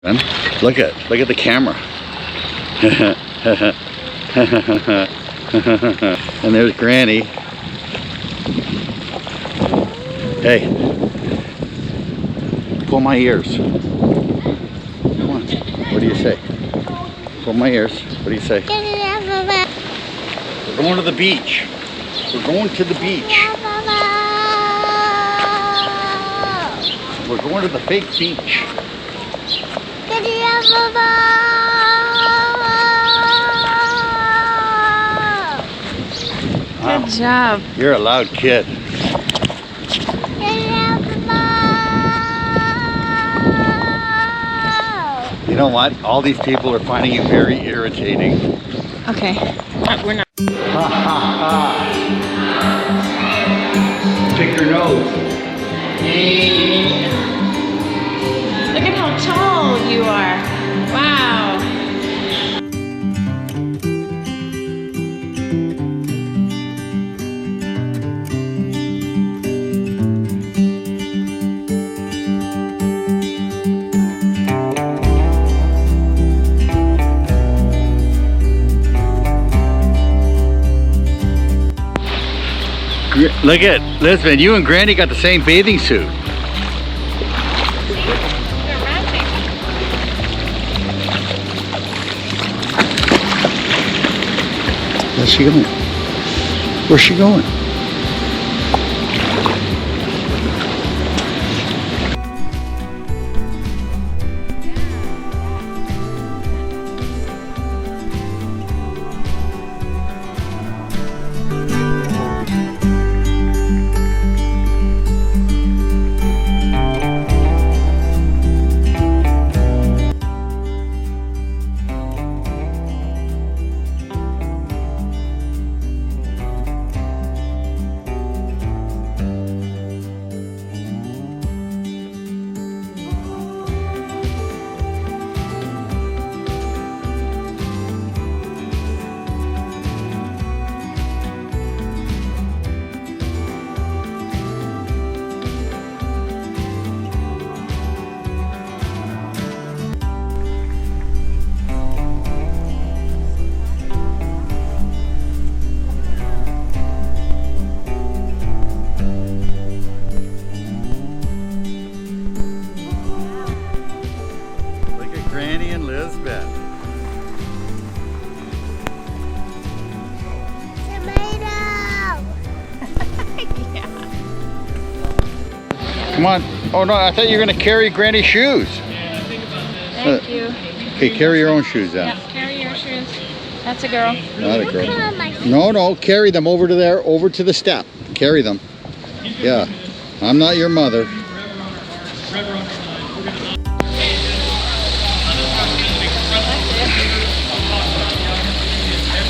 Look at the camera. And there's Granny. Hey, pull my ears. Come on. What do you say? Pull my ears. What do you say? We're going to the beach. We're going to the beach. We're going to the fake beach. Good job. You're a loud kid. You know what? All these people are finding you very irritating. Okay. We're not. Ha ha ha. Pick your nose. Look at how tall you are. Wow. Look at Lisbon, you and Granny got the same bathing suit. Where's she going? Where's she going? Granny in Lisbon. Tomato! Yeah. Come on. Oh no, I thought you were going to carry Granny's shoes. Thank you. Okay, carry your own shoes then. Yeah, carry your shoes. That's a girl. Not a girl. No, carry them over to there, over to the step. Carry them. Yeah. I'm not your mother.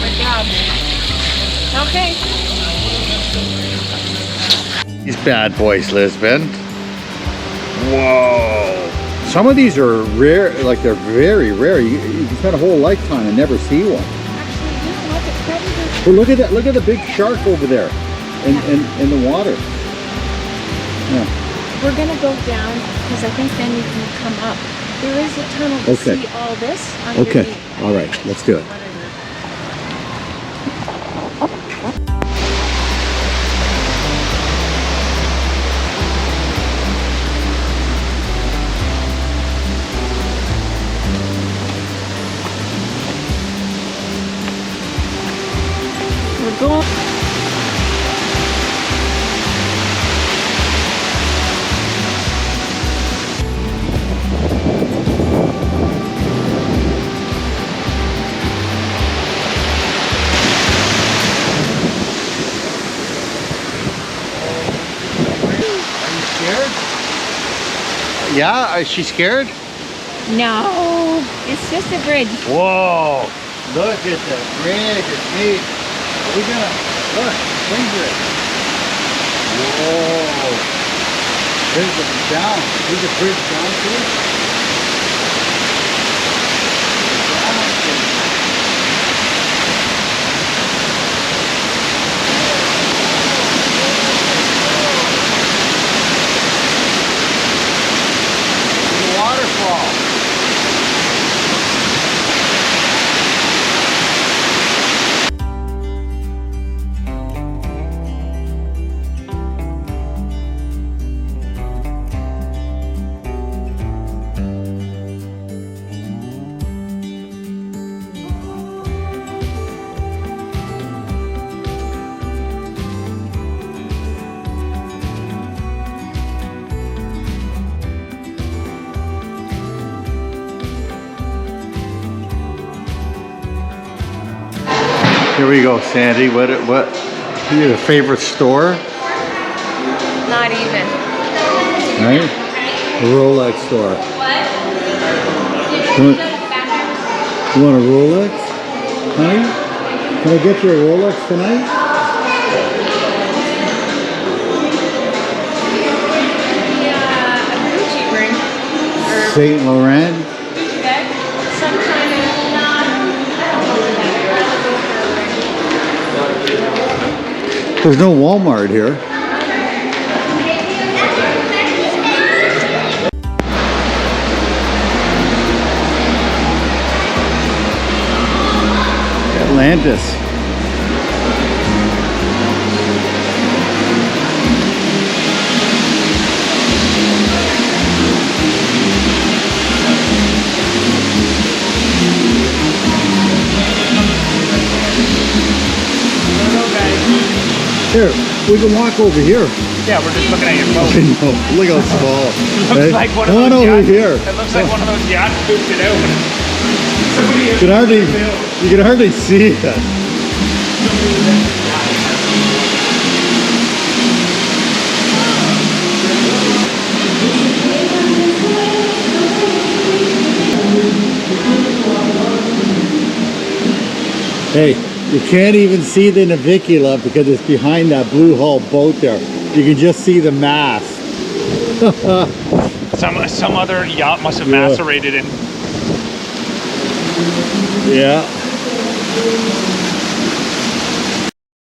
Good job. Okay. These bad boys, Lisbon. Whoa. Some of these are rare, like they're very rare. You can spend a whole lifetime and never see one. But look at that, look at the big shark over there in the water. Yeah. We're gonna go down because I think then you can come up. There is a tunnel to see all this underneath. Okay, all right, let's do it. We're going. Yeah, is she scared? No, it's just a bridge. Whoa, look at the bridge, it's neat. We're gonna, look, finger it. Whoa, there's the down, there's a bridge down to it. Waterfall. Here we go, Sandy. What your favorite store? Not even. Right? A Rolex store. You want a Rolex? Honey? Can I get you a Rolex tonight? Yeah, a Gucci ring. Saint Laurent? Some kind of... There's no Walmart here. Atlantis. Here, we can walk over here. Yeah, we're just looking at your boat. I know, look how small. Looks like one of Come on those over yachts. here. It looks like one of those yachts scooped it out. You can hardly see it. Hey, you can't even see the Navicula because it's behind that blue hull boat there. You can just see the mast. Some other yacht must have Yeah. macerated in. Yeah.